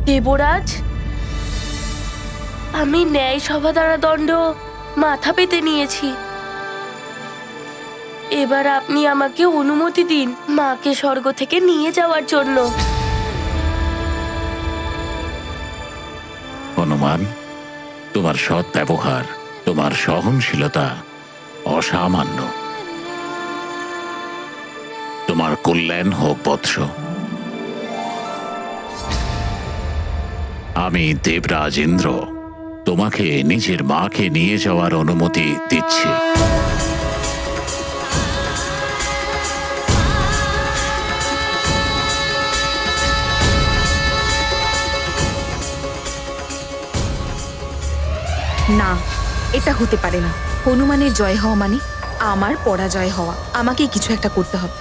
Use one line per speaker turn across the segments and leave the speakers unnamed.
দেবরাজ, আমি ন্যায় সভা দ্বারা দণ্ড মাথা পেতে নিয়েছি। এবার আপনি আমাকে অনুমতি দিন মাকে স্বর্গ থেকে নিয়ে যাওয়ার জন্য।
হনুমান, তোমার সৎ ব্যবহার, তোমার সহনশীলতা অসামান্য। তোমার কল্যাণ হোক বৎস। আমি দেবরাজ ইন্দ্র তোমাকে নিজের মাকে নিয়ে যাওয়ার অনুমতি দিচ্ছি।
না, এটা হতে পারে না। হনুমানের জয় হওয়া মানে আমার পরাজয় হওয়া। আমাকেই কিছু একটা করতে হবে।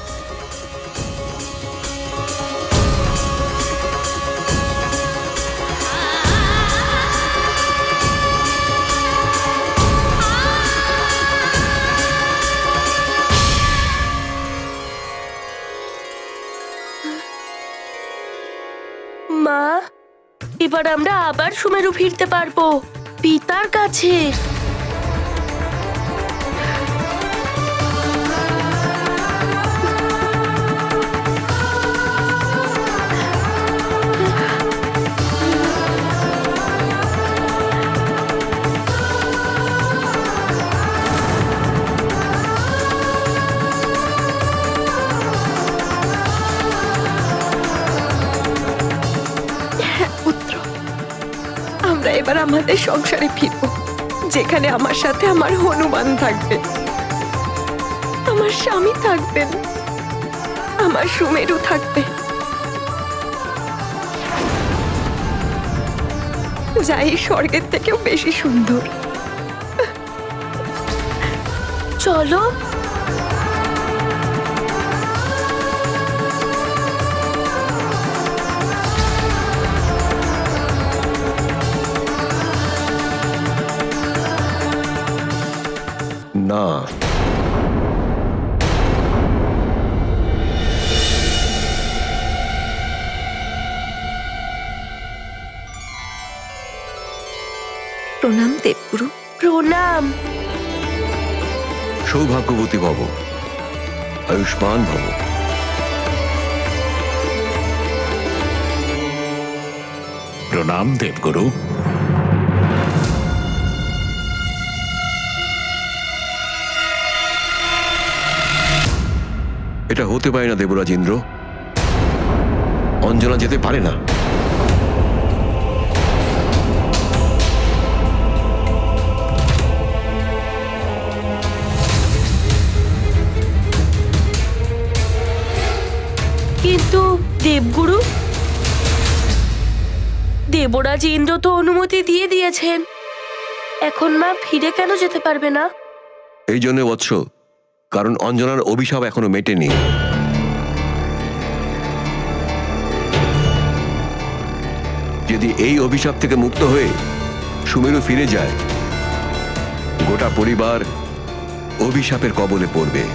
মা, এবার আমরা আবার সুমেরু ফিরতে পারবো, পিতার কাছে।
আমরা এবার আমাদের সংসারে ফিরব, যেখানে আমার সাথে আমার হনুমান থাকবে, আমার স্বামী থাকবেন, আমার সুমেরু থাকবে, যাই স্বর্গের থেকেও বেশি সুন্দর।
চলো।
না,
প্রণাম দেবগুরু।
প্রণাম।
সৌভাগ্যবতী ভব, আয়ুষ্মান ভব।
প্রণাম দেবগুরু।
এটা হতে পারে না দেবরাজ ইন্দ্র, অঞ্জনা যেতে পারে না।
কিন্তু দেবগুরু, দেবরাজ ইন্দ্র তো অনুমতি দিয়ে দিয়েছেন, এখন মা ফিরে কেন যেতে পারবে না?
এই জন্য বৎস, কারণ অঞ্জনার অভিশাপ এখনো মেটেনি। যদি এই অভিশাপ থেকে মুক্ত হয়ে সুমেরু ফিরে যায়, গোটা পরিবার অভিশাপের কবলে পড়বে।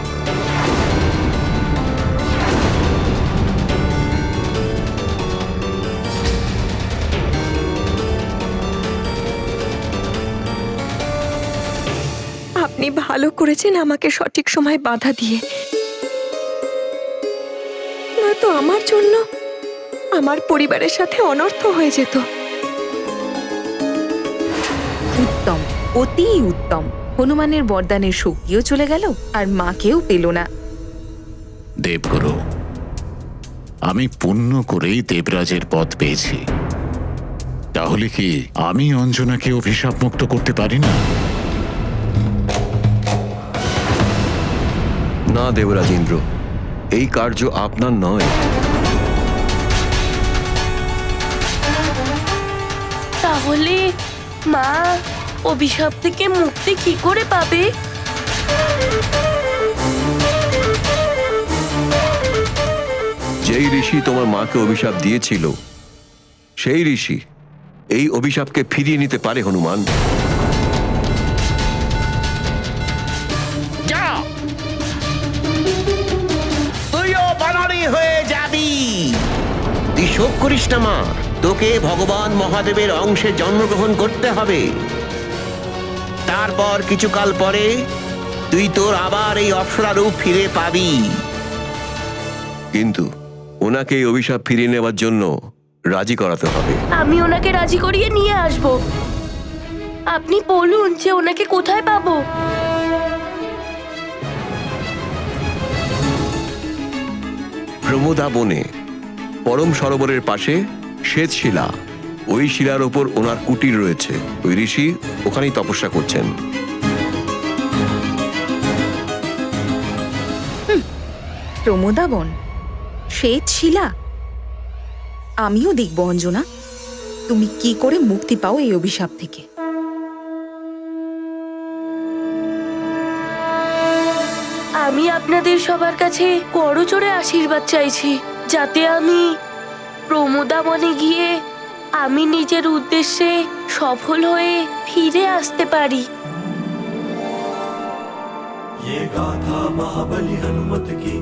আপনি ভালো করেছেন আমাকে সঠিক সময় বাধা দিয়ে, নয়তো আমার জন্য আমার পরিবারের সাথে অনর্থ হয়ে যেত।
উত্তম, অতি উত্তম। হনুমানের বরদানের শক্তিও চলে গেল, আর মাকেও পেল না।
দেবগুরু, আমি পুণ্য করেই দেবরাজের পদ পেয়েছি, তাহলে কি আমি অঞ্জনাকে অভিশাপ মুক্ত করতে পারি না?
না দেবরাজ ইন্দ্র, এই কার্য আপনার নয়।
তাহলে মা অভিশাপ থেকে মুক্তি কি করে পাবে?
যেই ঋষি তোমার মাকে অভিশাপ দিয়েছিল, সেই ঋষি এই অভিশাপকে ফিরিয়ে নিতে পারে হনুমান।
যা, তুইও বানরই হয়ে যাবি। তুই শোক করিস না মা, তোকে ভগবান মহাদেবের অংশে জন্মগ্রহণ করতে হবে। তারপর কিছুকাল পরে তুই তোর আবার এই অপ্সরা রূপ ফিরে পাবি।
কিন্তু ওনাকে এই অভিশাপ ফিরিয়ে নেওয়ার জন্য রাজি করাতে হবে।
আমি ওনাকে রাজি করিয়ে নিয়ে আসব। আপনি বলুন যে ওনাকে কোথায় পাবো।
প্রমোদা বনে পরম সরোবরের পাশে শ্বেত শিলা, ওই শিলার ওপর ওনার কুটির রয়েছে। ওই ঋষি ওখানেই তপস্যা করছেন।
প্রমোদাবন, শ্বেত শিলা। আমিও দেখব অঞ্জনা, তুমি কি করে মুক্তি পাও এই অভিশাপ থেকে।
আমি আপনাদের সবার কাছে করজোড়ে আশীর্বাদ চাইছি, যাতে আমি প্রমোদা বনে গিয়ে আমি নিজের উদ্দেশ্যে সফল হয়ে ফিরে আসতে পারি।
ये गाथा महाबली हनुमत की,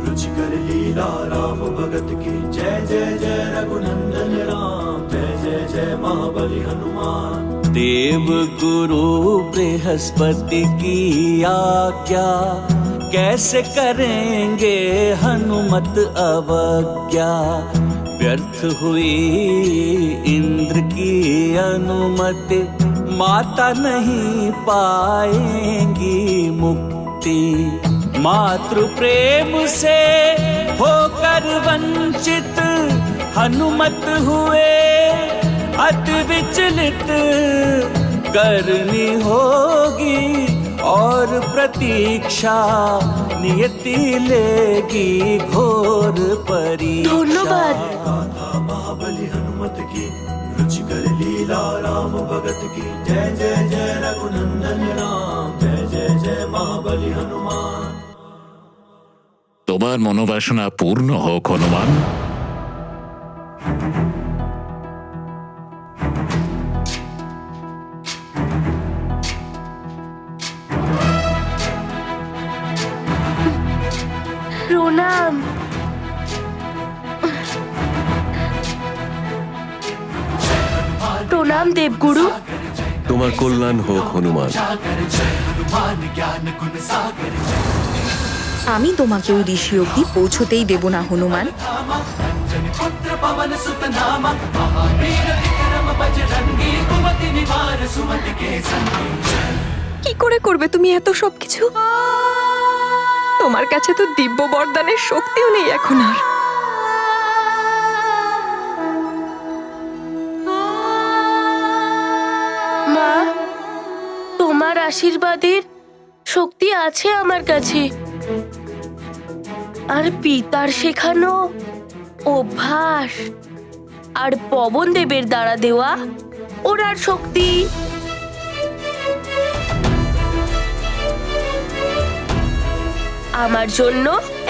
रुचिकर लीला राम भगत की। जय जय जय रघुनंदन राम, जय जय जय महाबली हनुमान।
देव गुरु बृहस्पति की आज्ञा, कैसे करेंगे हनुमत अवज्ञा। व्यर्थ हुई इंद्र की अनुमति, माता नहीं पाएंगी मुक्ति। मातृ प्रेम से होकर वंचित, हनुमत हुए अति विचलित। करनी होगी और प्रतीक्षा, नियति लेगी घोर परीक्षा।
ধন্যবাদ।
गाथा महाबली हनुमत की, रुचिकर लीला राम भगत की। जय जय जय रघुनंदन राम, जय जय जय महाबली हनुमान।
তোমার মনোবাসনা পূর্ণ হোক হনুমান।
প্রণাম। প্রণাম দেবগুরু।
তোমার কল্যাণ হোক হনুমান।
আমি তোমাকে ওই ঋষি অব্দি পৌঁছতেই দেব না হনুমান।
কি করে করবে তুমি এত সব কিছু? তোমার কাছে তো দিব্য বরদানের শক্তিও নেই এখন আর।
মা, তোমার আশীর্বাদের শক্তি আছে আমার কাছে, আর পিতার শেখানো অভ্যাস আর পবন দেবের দ্বারা দেওয়া ওরার শক্তি। আমার জন্য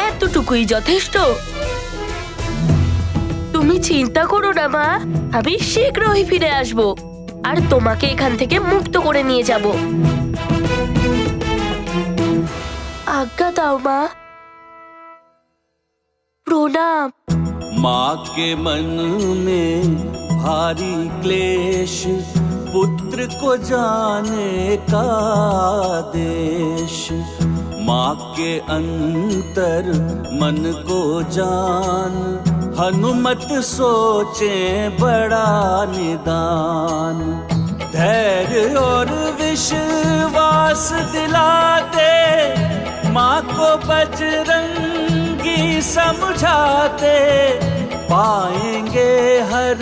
এতটুকুই যথেষ্ট। তুমি চিন্তা করো না মা, আমি শীঘ্রই ফিরে আসব আর তোমাকে এখান থেকে মুক্ত করে নিয়ে যাব। आज्ञा दाओ माँ। प्रणाम।
माँ के मन में भारी क्लेश, पुत्र को जाने का देश। माँ के अंतर मन को जान, हनुमत सोचे बड़ा निदान। धैर्य और विश्वास दिलाते, माँ को बजरंगी समझाते। पाएंगे हर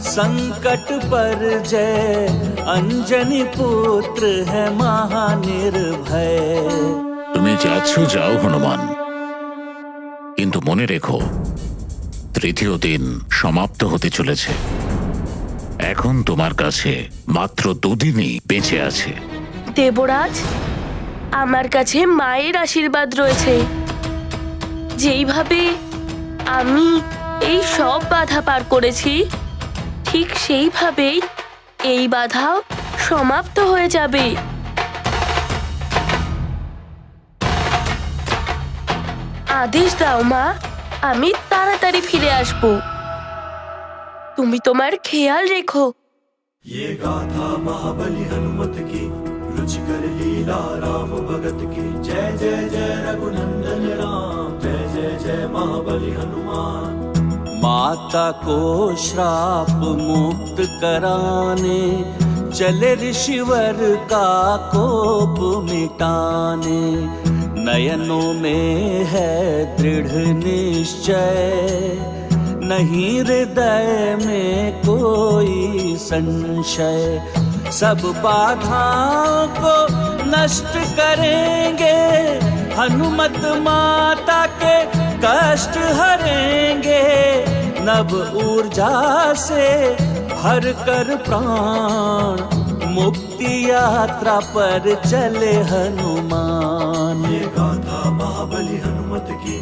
संकट पर जय, अंजनी पुत्र है महानिर्भय।
তুমি যাচ্ছ যাও হনুমান, কিন্তু মনে রেখো তৃতীয় দিন সমাপ্ত হতে চলেছে। এখন তোমার কাছে মাত্র 2 দিনই বেঁচে আছে।
দেবরাজ, আমার কাছে মায়ের আশীর্বাদ রয়েছে। যেইভাবে আমি এই সব বাধা পার করেছি, ঠিক সেইভাবেই এই বাধাও সমাপ্ত হয়ে যাবে। আদেশ দাও মা, আমি তাড়াতাড়ি ফিরে আসব। তুমি তোমার খেয়াল রেখো।
ये गाथा महाबली हनुमत की रुचिकर लीला राम भगत की जय जय जय रघुनंदन राम जय जय जय महाबली हनुमान।
माता को श्राप मुक्त कराने चले ऋषिवर का कोप मिटाने। नयनों में है दृढ़ निश्चय नहीं हृदय में कोई संशय। सब बाधाओं को नष्ट करेंगे हनुमत माता के कष्ट हरेंगे। नव ऊर्जा से भर कर प्राण मुक्ति यात्रा पर चले हनुमान।
ये गाथा महाबली हनुमत की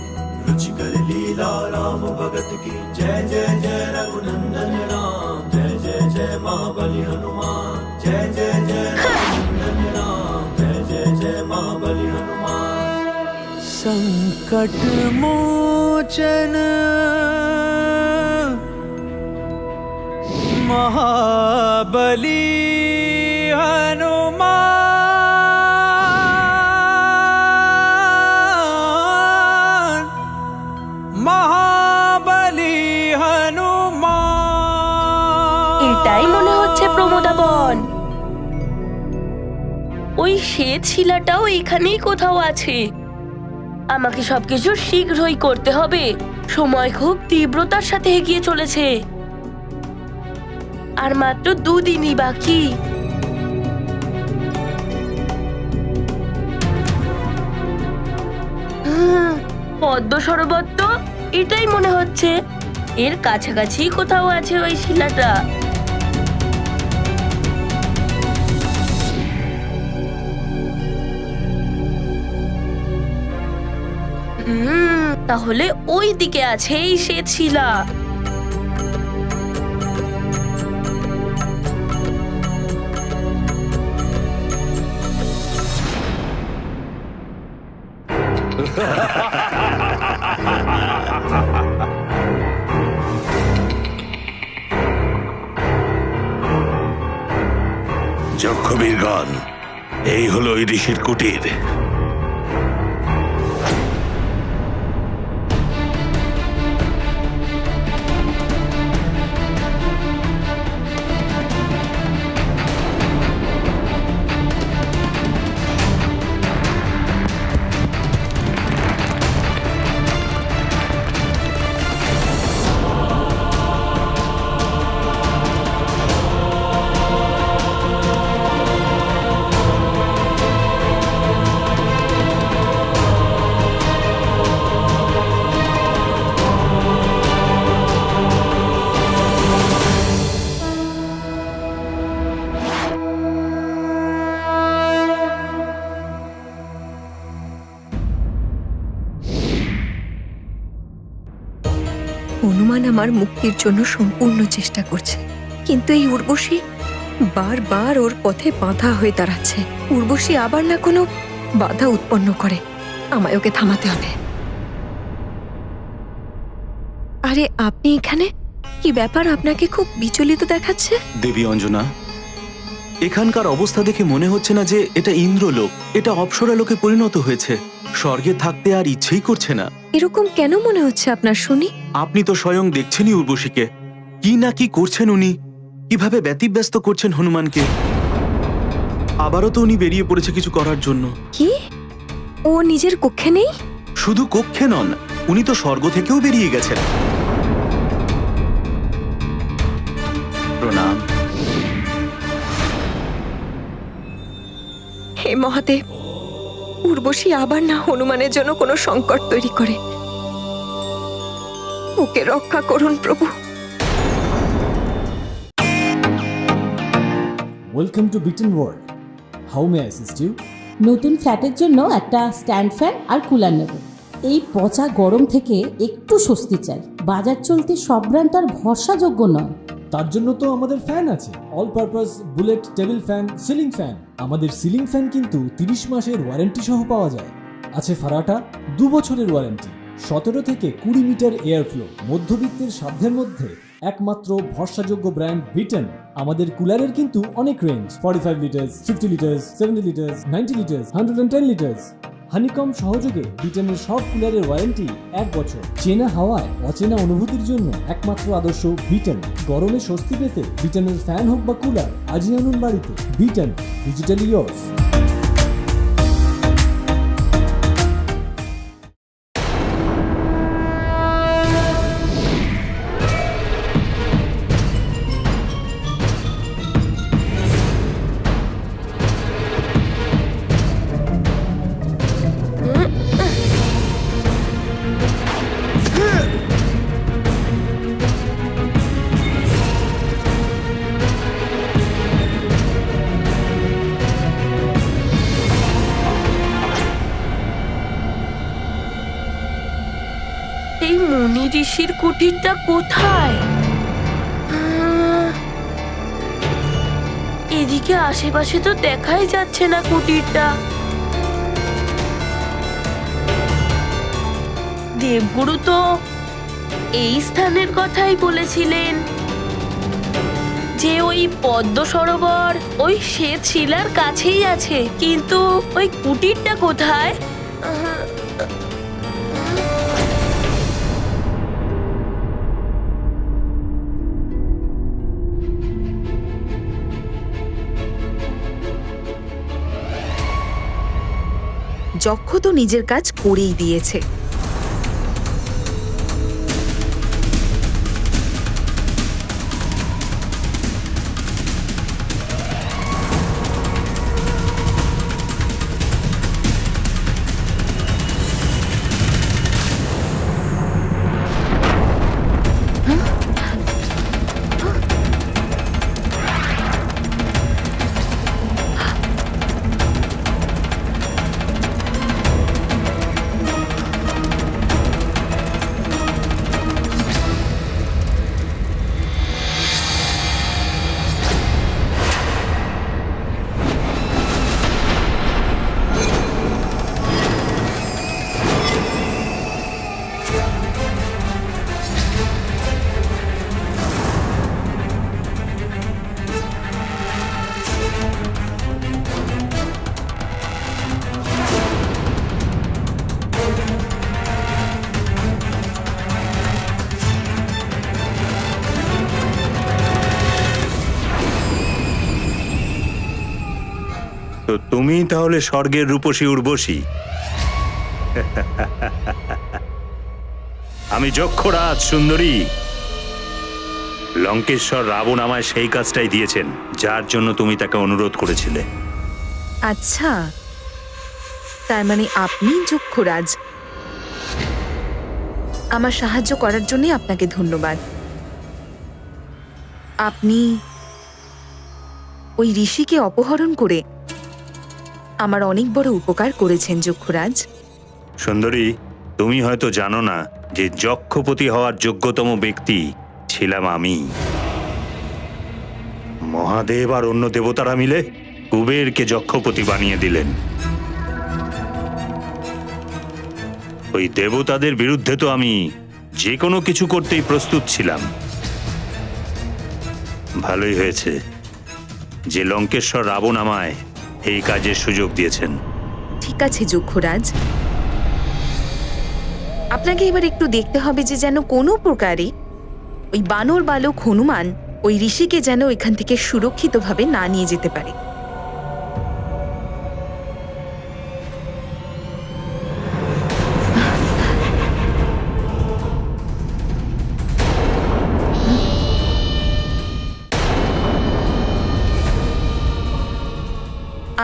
रुचिकर लीला राम भगत की जय जय जय रघुनंदन राम जय जय जय महाबली हनुमान। जय जय जय रघुनंदन राम जय जय जय महाबली हनुमान।
संकट मोचन महाबली हनुमान। महाबली हनुमान।
এটাই মনে হচ্ছে প্রমোদা বন। ওই শ্বেত শিলাটাও এখানেই কোথাও আছে। আমাকে সবকিছু শীঘ্রই করতে হবে। সময় খুব তীব্রতার সাথে এগিয়ে চলেছে। আর মাত্র 2 দিনই বাকি। পদ্ম সরোবর তো এটাই মনে হচ্ছে। এর কাছাকাছি কোথাও আছে ওই শিলাটা। তাহলে ওই দিকে আছে এই শ্বেত শিলা।
যক্ষবীরগণ, এই হলো ওই ঋষির কুটির।
হনুমান আমার মুক্তির জন্য সম্পূর্ণ চেষ্টা করছে, কিন্তু এই উর্বশী বারবার ওর পথে বাধা হয়ে দাঁড়াচ্ছে। উর্বশী আবার না কোনো বাধা উৎপন্ন করে। আমায় ওকে থামাতে হবে। আরে আপনি এখানে? কি ব্যাপার, আপনাকে খুব বিচলিত দেখাচ্ছে?
দেবী অঞ্জনা, এখানকার অবস্থা দেখে মনে হচ্ছে না যে এটা ইন্দ্রলোক, এটা অপ্সরালোকে পরিণত হয়েছে। স্বর্গে থাকতে আর ইচ্ছেই করছে না।
এরকম কেন মনে হচ্ছে আপনার শুনি?
আপনি তো স্বয়ং দেখছেনই উর্বশীকে, কি না কি করছেন উনি, কিভাবে ব্যতিব্যস্ত করছেন হনুমানকে। আবারও তো উনি বেরিয়ে পড়েছে কিছু করার জন্য।
কি? ও নিজের কক্ষে নেই?
শুধু কক্ষে নন, উনি তো স্বর্গ থেকেও বেরিয়ে গেছেন। প্রণাম।
হে মহাদেব, উর্বশী আবার না হনুমানের জন্য কোনো সংকট তৈরি করে। ওকে রক্ষা করুন প্রভু।
Welcome to Bitten world. How may I assist you?
নতুন ফ্ল্যাটের জন্য একটা স্ট্যান্ড ফ্যান আর কুলার নেব। এই পচা গরম থেকে একটু স্বস্তি চাই। বাজার চলতে সব ব্র্যান্ড আর ভরসাযোগ্য নয়।
তার জন্য তো আমাদের ফ্যান আছে, all purpose bullet table fan, ceiling fan. আমাদের সিলিং ফ্যান কিন্তু 30 মাসের ওয়ারেন্টি সহ পাওয়া যায়। আছে ফারাটা 2 বছরের ওয়ারেন্টি, 17 থেকে 20 মিটার এয়ার ফ্লো, মধ্যবিত্তের সাধ্যের মধ্যে একমাত্র ভরসাযোগ্য ব্র্যান্ড বিটেন। আমাদের কুলারের কিন্তু অনেক range, 45 litres, 50 litres, 70 litres, 90 litres, 110 litres. Honeycomb সহযোগে বিটেনের সব কুলারের ওয়ারেন্টি 1 বছর। চেনা হাওয়ায় অচেনা অনুভূতির জন্য একমাত্র আদর্শ বিটেন। গরমে স্বস্তি পেতে বিটেনের ফ্যান হোক বা কুলার, আজই আনুন বাড়িতে। Beaten, digitally yours.
এই মুনি ঋষির কুটিরটা কোথায়? এদিকে আশেপাশে তো দেখাই যাচ্ছে না কুটিরটা। দেবগুরু তো এই স্থানের কথাই বলেছিলেন, যে ওই পদ্ম সরোবর ওই শ্বেত শিলার কাছেই আছে, কিন্তু ওই কুটিরটা কোথায়?
যক্ষ তো নিজের কাজ করেই দিয়েছে।
তো তুমি তাহলে স্বর্গের রূপসী উর্বশী। আমি যক্ষরাজ সুন্দরী। লঙ্কেশ্বর রাবণ আমায় সেই কাজটাই দিয়েছেন যার জন্য তুমি তাকে অনুরোধ করেছিলে।
আচ্ছা, তার মানে আপনি যক্ষরাজ। আমার সাহায্য করার জন্য আপনাকে ধন্যবাদ। আপনি ওই ঋষিকে অপহরণ করে আমার অনেক বড় উপকার করেছেন যক্ষরাজ।
সুন্দরী, তুমি হয়তো জানো না যে যক্ষপতি হওয়ার যোগ্যতম ব্যক্তি ছিলাম আমি। মহাদেব আর অন্য দেবতারা মিলে কুবেরকে যক্ষপতি বানিয়ে দিলেন। ওই দেবতাদের বিরুদ্ধে তো আমি যে কোনো কিছু করতেই প্রস্তুত ছিলাম। ভালোই হয়েছে যে লঙ্কেশ্বর রাবণ আমায় এই কাজের সুযোগ দিয়েছেন।
ঠিক আছে যক্ষরাজ, আপনাকে এবার একটু দেখতে হবে যে যেন কোনো প্রকারে ওই বানর বালক হনুমান ওই ঋষিকে যেন এখান থেকে সুরক্ষিতভাবে না নিয়ে যেতে পারে।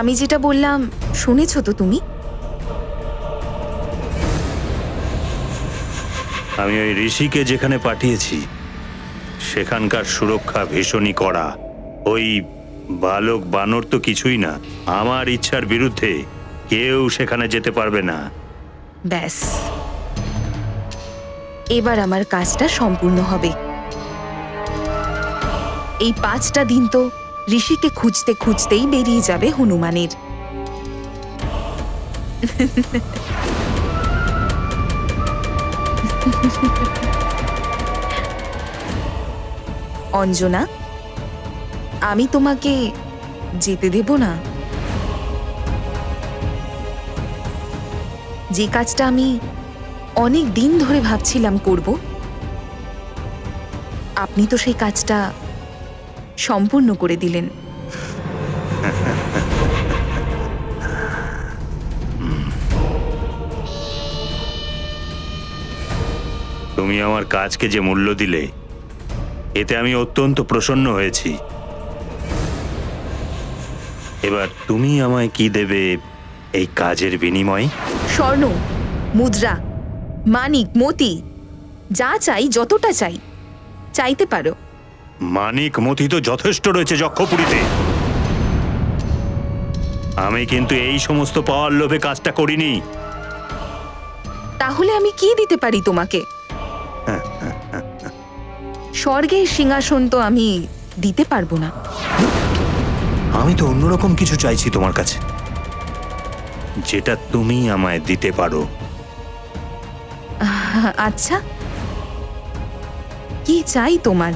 আমি যেটা বললাম শুনেছ তো তুমি?
আমি ওই ঋষিকে যেখানে পাঠিয়েছি সেখানকার সুরক্ষা ভীষণই কড়া। ওই বালক বানর তো কিছুই না, আমার ইচ্ছার বিরুদ্ধে কেউ সেখানে যেতে পারবে না।
ব্যাস, এবার আমার কাজটা সম্পূর্ণ হবে। এই 5টা দিন তো ঋষিকে খুঁজতে খুঁজতেই বেরিয়ে যাবে হনুমানের। অঞ্জনা, আমি তোমাকে যেতে দেব না। যে কাজটা আমি অনেক দিন ধরে ভাবছিলাম করব, আপনি তো সেই কাজটা সম্পূর্ণ করে দিলেন।
তুমি আমার কাজকে যে মূল্য দিলে, এতে আমি অত্যন্ত প্রসন্ন হয়েছি। এবার তুমি আমায় কি দেবে এই কাজের বিনিময়ে?
স্বর্ণ, মুদ্রা, মানিক, মতি, যা চাই, যতটা চাই, চাইতে পারো।
মানিক মতি তো যথেষ্ট রয়েছে যক্ষপুরীতে। আমি কিন্তু এই সমস্ত পাওয়ার লোভে কাজটা করিনি।
তাহলে আমি কি দিতে পারি তোমাকে? স্বর্গের সিংহাসন তো আমি দিতে পারবো না।
আমি তো অন্যরকম কিছু চাইছি তোমার কাছে, যেটা তুমি আমায় দিতে পারো।
আচ্ছা, কি চাই তোমার?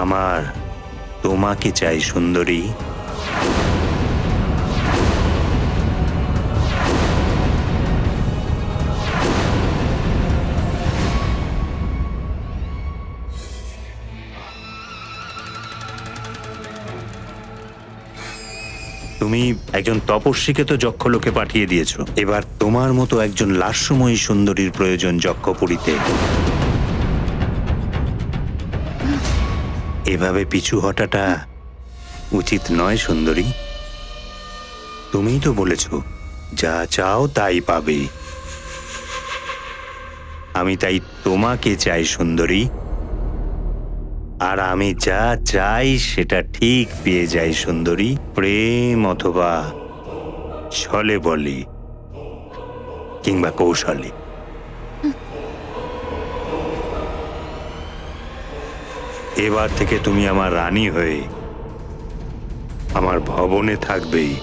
আমার তোমাকে চাই সুন্দরী। তুমি একজন তপস্বীকে তো যক্ষলোকে পাঠিয়ে দিয়েছো, এবার তোমার মতো একজন লাস্যময়ী সুন্দরীর প্রয়োজন যক্ষপুরীতে। এভাবে পিছু হটাটা উচিত নয় সুন্দরী। তুমিই তো বলেছ যা চাও তাই পাবে। আমি তাই তোমাকে চাই সুন্দরী, আর আমি যা চাই সেটা ঠিক পেয়ে যাই সুন্দরী। প্রেম অথবা ছলে বলে কিংবা কৌশলে। এবার থেকে তুমি আমার রানী হয়ে আমার ভবনে থাকবেই।